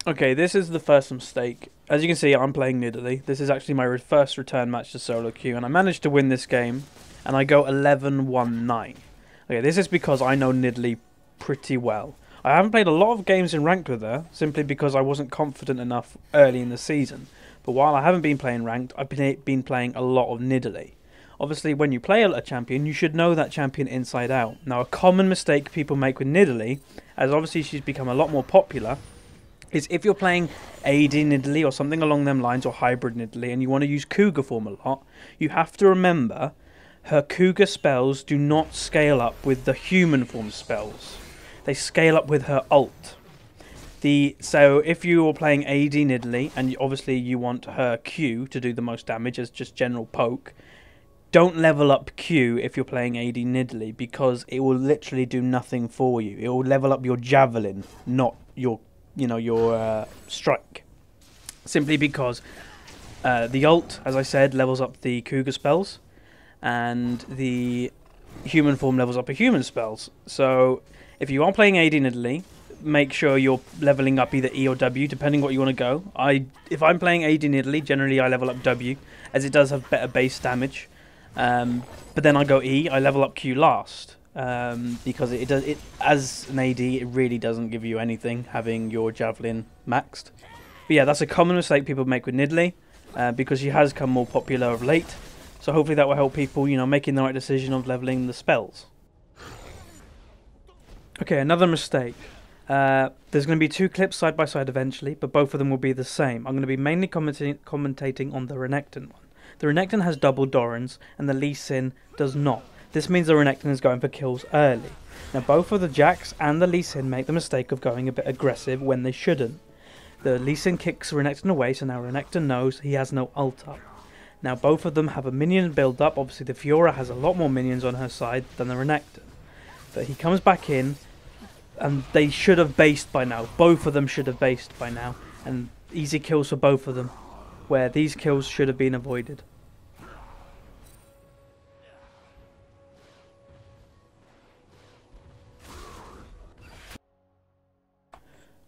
Okay, this is the first mistake. As you can see, I'm playing Nidalee. This is actually my first return match to solo queue, and I managed to win this game, and I go 11-1-9. Okay, this is because I know Nidalee pretty well. I haven't played a lot of games in ranked with her, simply because I wasn't confident enough early in the season. But while I haven't been playing ranked, I've been playing a lot of Nidalee. Obviously, when you play a champion, you should know that champion inside out. Now, a common mistake people make with Nidalee, as obviously she's become a lot more popular, is if you're playing AD Nidalee or something along them lines, or hybrid Nidalee, and you want to use Cougar form a lot, you have to remember her Cougar spells do not scale up with the human form spells. They scale up with her ult. So if you are playing AD Nidalee, and obviously you want her Q to do the most damage as just general poke, don't level up Q if you're playing AD Nidalee, because it will literally do nothing for you. It will level up your javelin, not your strike. Simply because the ult, as I said, levels up the Cougar spells, and the human form levels up her human spells. So if you are playing AD Nidalee, make sure you're leveling up either E or W, depending what you want to go. If I'm playing AD Nidalee, generally I level up W, as it does have better base damage. But then I go E, I level up Q last. Because it as an AD, it really doesn't give you anything having your javelin maxed. But yeah, that's a common mistake people make with Nidalee, because she has come more popular of late. So hopefully that will help people, making the right decision of leveling the spells. Okay, another mistake. There's going to be two clips side by side eventually, but both of them will be the same. I'm going to be mainly commentating on the Renekton one. The Renekton has double Dorans, and the Lee Sin does not. This means the Renekton is going for kills early. Now both of the Jax and the Lee Sin make the mistake of going a bit aggressive when they shouldn't. The Lee Sin kicks Renekton away, so now Renekton knows he has no ult up. Now both of them have a minion build up. Obviously the Fiora has a lot more minions on her side than the Renekton. But he comes back in, and they should have based by now. Both of them should have based by now. And easy kills for both of them, where these kills should have been avoided.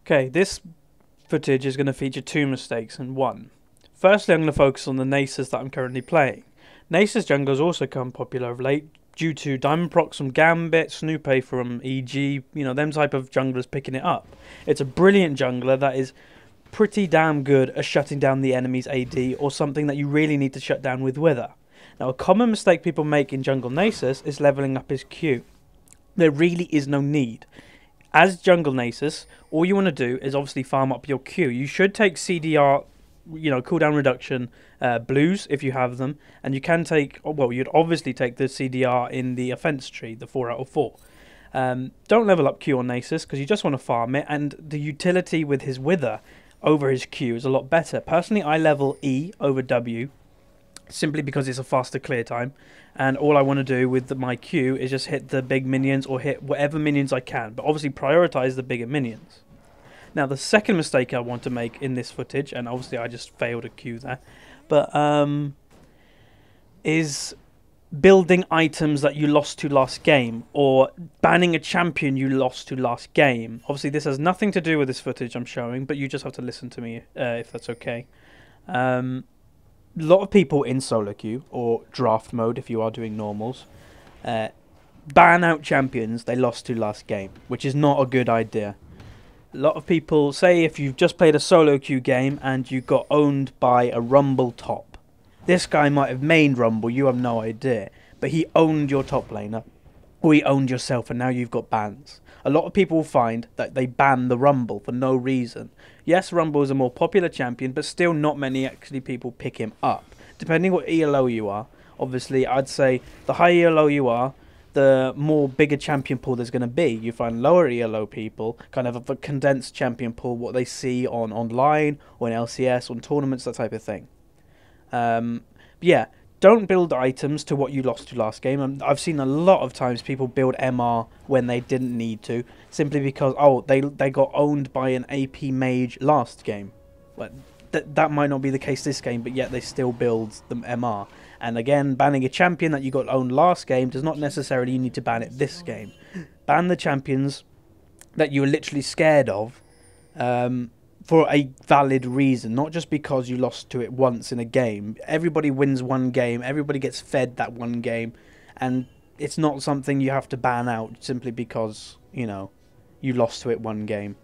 Okay, this footage is going to feature two mistakes and one. Firstly, I'm going to focus on the Nasus that I'm currently playing. Nasus junglers also come popular of late due to Diamond Procs from Gambit, Snoopay from EG, them type of junglers picking it up. It's a brilliant jungler that is pretty damn good at shutting down the enemy's AD, or something that you really need to shut down with Wither. Now, a common mistake people make in jungle Nasus is leveling up his Q. There really is no need. As jungle Nasus, all you want to do is obviously farm up your Q. You should take CDR, cooldown reduction blues if you have them, and you can take, you'd obviously take the CDR in the offense tree, the 4 out of 4. Don't level up Q on Nasus because you just want to farm it, and the utility with his Wither over his Q is a lot better. Personally, I level E over W, simply because it's a faster clear time, and all I want to do with my Q is just hit the big minions or hit whatever minions I can, but obviously prioritize the bigger minions. Now the second mistake I want to make in this footage, and obviously I just failed a Q there, but is building items that you lost to last game, or banning a champion you lost to last game. Obviously this has nothing to do with this footage I'm showing, but you just have to listen to me if that's okay. A lot of people in solo queue or draft mode, if you are doing normals, ban out champions they lost to last game, which is not a good idea. A lot of people say if you've just played a solo queue game and you got owned by a Rumble top. This guy might have mained Rumble, you have no idea, but he owned your top laner, or he owned yourself, and now you've got bans. A lot of people will find that they ban the Rumble for no reason. Yes, Rumble is a more popular champion, but still not many actually people pick him up. Depending what ELO you are, obviously I'd say the higher ELO you are, the more bigger champion pool there's going to be. You find lower ELO people, kind of a condensed champion pool, what they see on online, or in LCS, on tournaments, that type of thing. Yeah, don't build items to what you lost to last game. I've seen a lot of times people build MR when they didn't need to, simply because, they got owned by an AP mage last game. But that might not be the case this game, but yet they still build the MR. And again, banning a champion that you got owned last game does not necessarily need to ban it this game. Ban the champions that you were literally scared of, for a valid reason, not just because you lost to it once in a game. Everybody wins one game, everybody gets fed that one game, and it's not something you have to ban out simply because, you know, you lost to it one game.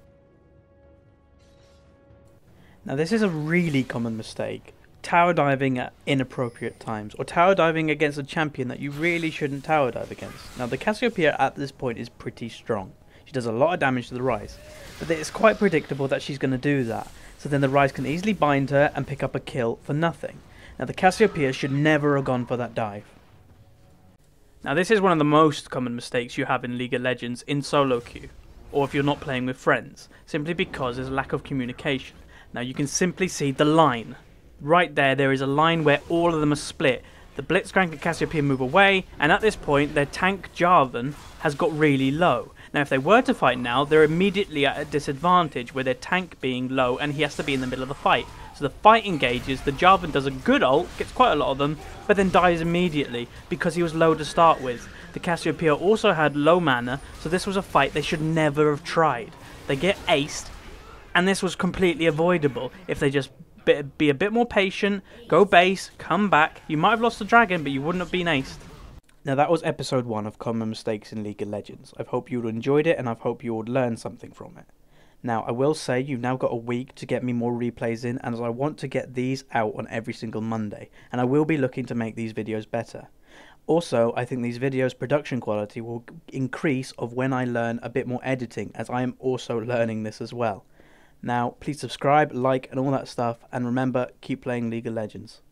Now this is a really common mistake. Tower diving at inappropriate times, or tower diving against a champion that you really shouldn't tower dive against. Now the Cassiopeia at this point is pretty strong. She does a lot of damage to the Ryze, but it's quite predictable that she's going to do that, so then the Ryze can easily bind her and pick up a kill for nothing. Now the Cassiopeia should never have gone for that dive. Now this is one of the most common mistakes you have in League of Legends in solo queue, or if you're not playing with friends, simply because there's a lack of communication. Now you can simply see the line. Right there is a line where all of them are split. The Blitzcrank and Cassiopeia move away, and at this point their tank Jarvan has got really low. Now if they were to fight now, they're immediately at a disadvantage with their tank being low and he has to be in the middle of the fight. So the fight engages, the Jarvan does a good ult, gets quite a lot of them, but then dies immediately because he was low to start with. The Cassiopeia also had low mana, so this was a fight they should never have tried. They get aced, and this was completely avoidable if they just be a bit more patient, go base, come back. You might have lost the dragon, but you wouldn't have been aced. Now that was episode 1 of Common Mistakes in League of Legends. I hope you enjoyed it and I hope you would learn something from it. Now I will say you've now got a week to get me more replays in, and I want to get these out on every single Monday, and I will be looking to make these videos better. Also, I think these videos' production quality will increase of when I learn a bit more editing, as I am also learning this as well. Now please subscribe, like and all that stuff, and remember, keep playing League of Legends.